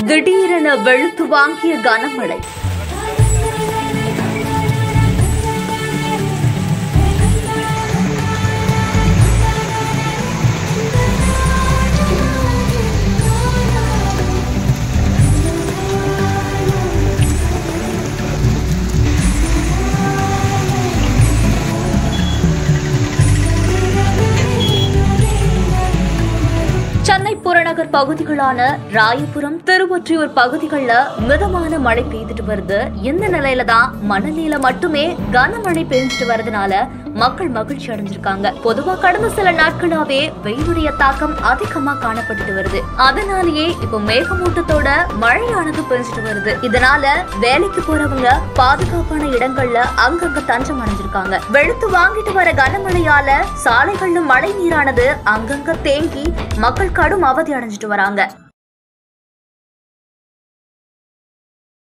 திடீரென வெளுத்து வாங்கிய கனமழை. சென்னை புறநகர் பகுதிகளான ராயபுரம், திருவொற்றியூர் பகுதிகளில் மிதமான மழை பெய்துட்டு வருது. இந்த நிலையில தான் மணலில மட்டுமே கனமழை பெய்ஞ்சிட்டு வரதுனால மக்கள் மகிழ்ச்சி அடைஞ்சிருக்காங்க. பொதுவா கடந்த சில நாட்களாவே வெயிலுடைய தாக்கம் அதிகமா காணப்பட்டு வருது. அதனாலேயே இப்ப மேகமூட்டத்தோட மழையானது பெஞ்சிட்டு வருது. இதனால வேலைக்கு போறவங்க பாதுகாப்பான இடங்கள்ல அங்கங்க தஞ்சம் அடைஞ்சிருக்காங்க. வெளுத்து வாங்கிட்டு வர கனமழையால சாலைகள்ல மழை நீரானது அங்கங்க தேங்கி மக்கள் கடும் அவதி அடைஞ்சிட்டு வராங்க.